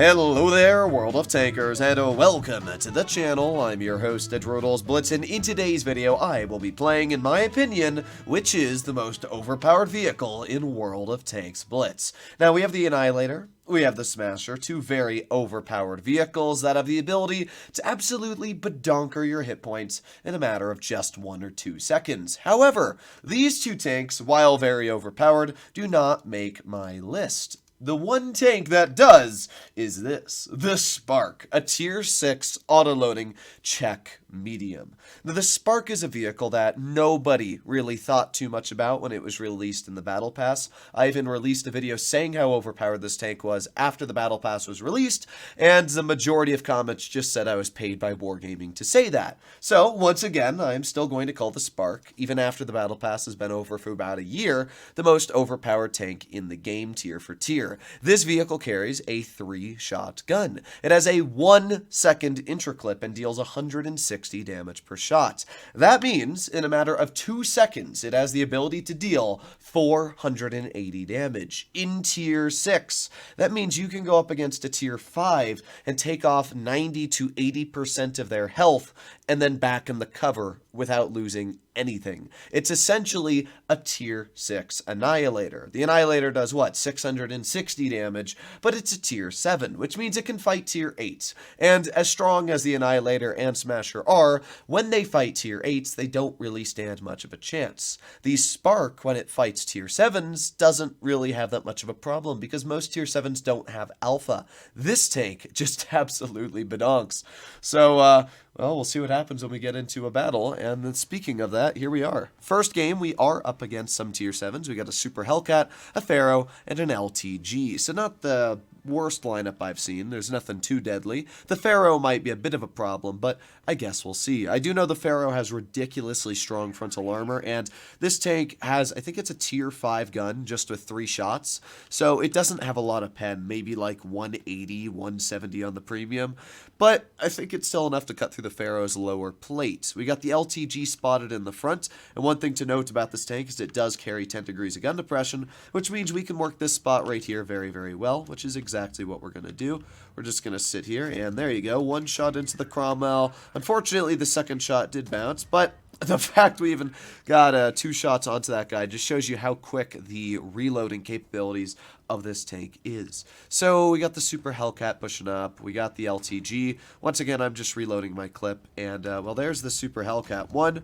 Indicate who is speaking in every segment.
Speaker 1: Hello there, World of Tankers, and welcome to the channel. I'm your host, Blitz, and in today's video, I will be playing, in my opinion, which is the most overpowered vehicle in World of Tanks Blitz. Now, we have the Annihilator, we have the Smasher, two very overpowered vehicles that have the ability to absolutely badonker your hit points in a matter of just 1 or 2 seconds. However, these two tanks, while very overpowered, do not make my list. The one tank that does is this, the Spark, a tier 6 auto-loading Czeck medium. Now, the Spark is a vehicle that nobody really thought too much about when it was released in the Battle Pass. I even released a video saying how overpowered this tank was after the Battle Pass was released, and the majority of comments just said I was paid by Wargaming to say that. So, once again, I'm still going to call the Spark, even after the Battle Pass has been over for about a year, the most overpowered tank in the game tier for tier. This vehicle carries a 3-shot gun. It has a 1-second intraclip and deals 160 damage per shot. That means, in a matter of 2 seconds, it has the ability to deal 480 damage. In tier 6, that means you can go up against a tier 5 and take off 90 to 80% of their health and then back in the cover without losing anything. It's essentially a tier 6 Annihilator. The Annihilator does what? 660 damage, but it's a tier 7, which means it can fight tier 8. And as strong as the Annihilator and Smasher are, when they fight tier 8s, they don't really stand much of a chance. The Spark, when it fights tier 7s, doesn't really have that much of a problem because most tier 7s don't have alpha. This tank just absolutely badonks. So, well, we'll see what happens when we get into a battle, and then speaking of that, here we are. First game, we are up against some tier 7s. We got a Super Hellcat, a Pharaoh, and an LTG. So not the worst lineup I've seen. There's nothing too deadly. The Pharaoh might be a bit of a problem, but I guess we'll see. I do know the Pharaoh has ridiculously strong frontal armor, and this tank has, I think it's a tier 5 gun, just with 3 shots, so it doesn't have a lot of pen, maybe like 180, 170 on the premium, but I think it's still enough to cut through the Pharaoh's lower plate. We got the LTG spotted in the front, and one thing to note about this tank is it does carry 10 degrees of gun depression, which means we can work this spot right here very, very well, which is exactly what we're going to do. We're just going to sit here, and there you go, 1 shot into the Cromwell. Unfortunately, the second shot did bounce, but the fact we even got 2 shots onto that guy just shows you how quick the reloading capabilities of this tank is. So we got the Super Hellcat pushing up, we got the LTG. Once again, I'm just reloading my clip, and well, there's the Super Hellcat. 1,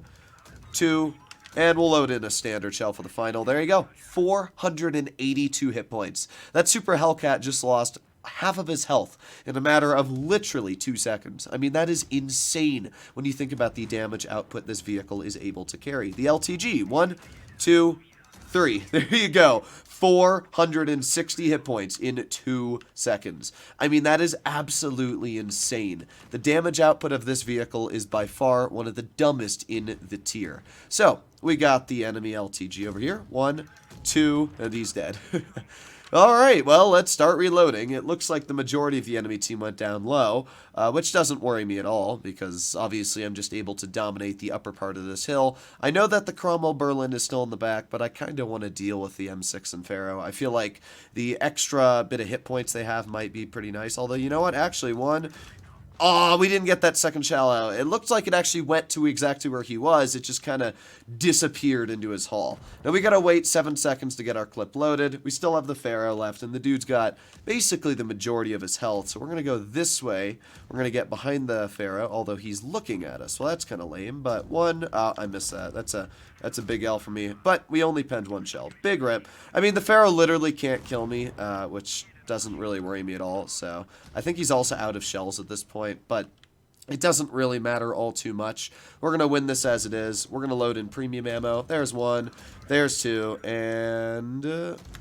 Speaker 1: 2, and we'll load in a standard shell for the final. There you go, 482 hit points. That Super Hellcat just lost half of his health in a matter of literally 2 seconds. I mean, that is insane when you think about the damage output this vehicle is able to carry. The LTG, 1, 2, 3. There you go. 460 hit points in 2 seconds. I mean, that is absolutely insane. The damage output of this vehicle is by far one of the dumbest in the tier. So, we got the enemy LTG over here. 1, 2, and he's dead. Alright, well, let's start reloading. It looks like the majority of the enemy team went down low, which doesn't worry me at all, because obviously I'm just able to dominate the upper part of this hill. I know that the Cromwell Berlin is still in the back, but I kind of want to deal with the M6 and Pharaoh. I feel like the extra bit of hit points they have might be pretty nice, although, you know what, actually, oh, we didn't get that second shell out. It looked like it actually went to exactly where he was. It just kind of disappeared into his hull. Now we gotta wait 7 seconds to get our clip loaded. We still have the Pharaoh left, and the dude's got basically the majority of his health. So we're gonna go this way. We're gonna get behind the Pharaoh, although he's looking at us. Well, that's kind of lame, but I missed that. That's a big L for me. But we only penned 1 shell. Big rip. I mean, the Pharaoh literally can't kill me, which doesn't really worry me at all, so I think he's also out of shells at this point, but it doesn't really matter all too much. We're going to win this as it is. We're going to load in premium ammo. There's 1, there's 2, and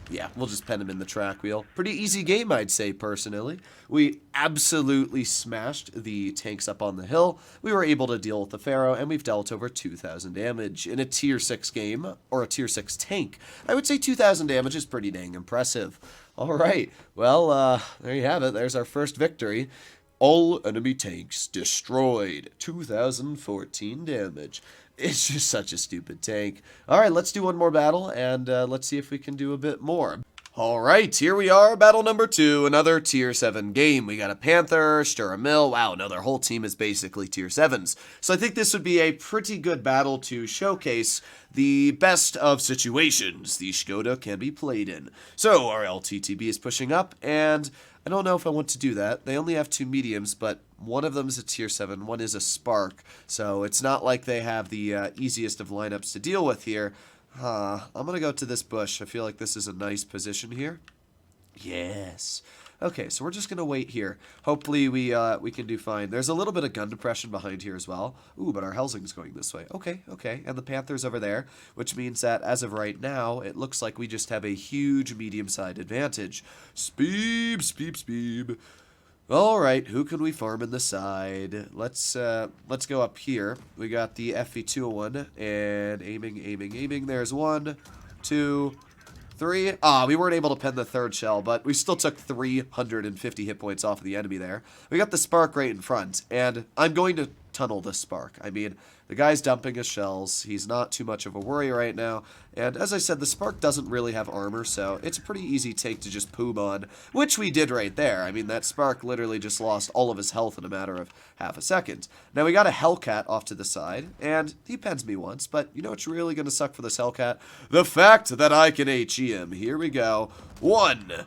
Speaker 1: yeah, we'll just pen him in the track wheel. Pretty easy game, I'd say, personally. We absolutely smashed the tanks up on the hill. We were able to deal with the Pharaoh, and we've dealt over 2,000 damage. In a tier 6 game, or a tier 6 tank, I would say 2,000 damage is pretty dang impressive. Alright, well, there you have it. There's our first victory. All enemy tanks destroyed. 2014 damage. It's just such a stupid tank. Alright, let's do one more battle, and let's see if we can do a bit more. Alright, here we are, battle number 2, another tier 7 game. We got a Panther, Mill. Wow, no, their whole team is basically tier 7s. So I think this would be a pretty good battle to showcase the best of situations the Skoda can be played in. So our LTTB is pushing up, and I don't know if I want to do that. They only have 2 mediums, but one of them is a tier 7, one is a Spark. So it's not like they have the easiest of lineups to deal with here. I'm going to go to this bush. I feel like this is a nice position here. Yes. Okay, so we're just going to wait here. Hopefully we can do fine. There's a little bit of gun depression behind here as well. Ooh, but our Helsing's going this way. Okay, okay. And the Panther's over there, which means that as of right now, it looks like we just have a huge medium-side advantage. Speeb, speeb, speeb. All right, who can we farm in the side? Let's go up here. We got the FV201 and aiming. There's 1, 2, 3. We weren't able to pen the 3rd shell, but we still took 350 hit points off of the enemy there. We got the Spark right in front, and I'm going to tunnel this Spark. I mean, the guy's dumping his shells. He's not too much of a worry right now. And as I said, the Spark doesn't really have armor, so it's a pretty easy take to just poom on, which we did right there. I mean, that Spark literally just lost all of his health in a matter of half a second. Now, we got a Hellcat off to the side, and he pens me once, but you know what's really going to suck for this Hellcat? The fact that I can HE him. Here we go. 1,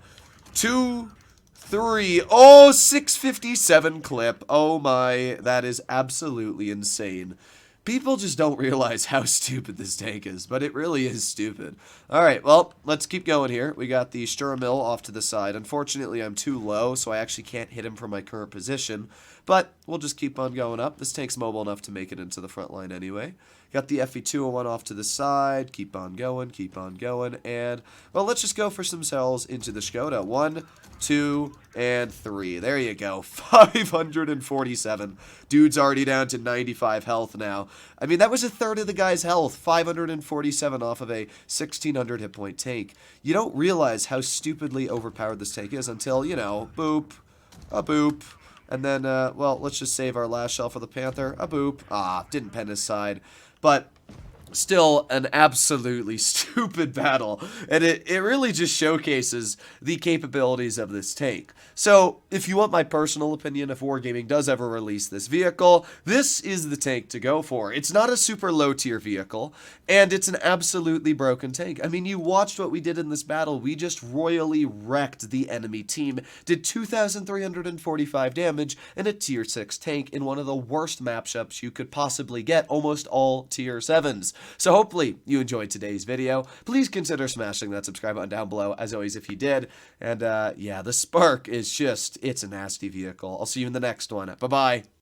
Speaker 1: 2, 3. Oh, 657 clip. Oh my, that is absolutely insane. People just don't realize how stupid this tank is, but it really is stupid. Alright, well, let's keep going here. We got the Mill off to the side. Unfortunately, I'm too low, so I actually can't hit him from my current position. But we'll just keep on going up. This tank's mobile enough to make it into the front line anyway. Got the FE201 off to the side. Keep on going. And, well, let's just go for some cells into the Skoda. 1, 2, and 3. There you go. 547. Dude's already down to 95 health now. I mean, that was a third of the guy's health. 547 off of a 1600 hit point tank. You don't realize how stupidly overpowered this tank is until, you know, boop, a boop. And then, well, let's just save our last shell for the Panther. A boop. Didn't pen his side. But still an absolutely stupid battle, and it really just showcases the capabilities of this tank. So if you want my personal opinion, if Wargaming does ever release this vehicle, this is the tank to go for. It's not a super low tier vehicle, and it's an absolutely broken tank. I mean, you watched what we did in this battle. We just royally wrecked the enemy team, did 2,345 damage in a tier 6 tank in one of the worst matchups you could possibly get, almost all tier 7s. So hopefully you enjoyed today's video. Please consider smashing that subscribe button down below, as always, if you did. And yeah, the Spark is just, it's a nasty vehicle. I'll see you in the next one. Bye-bye.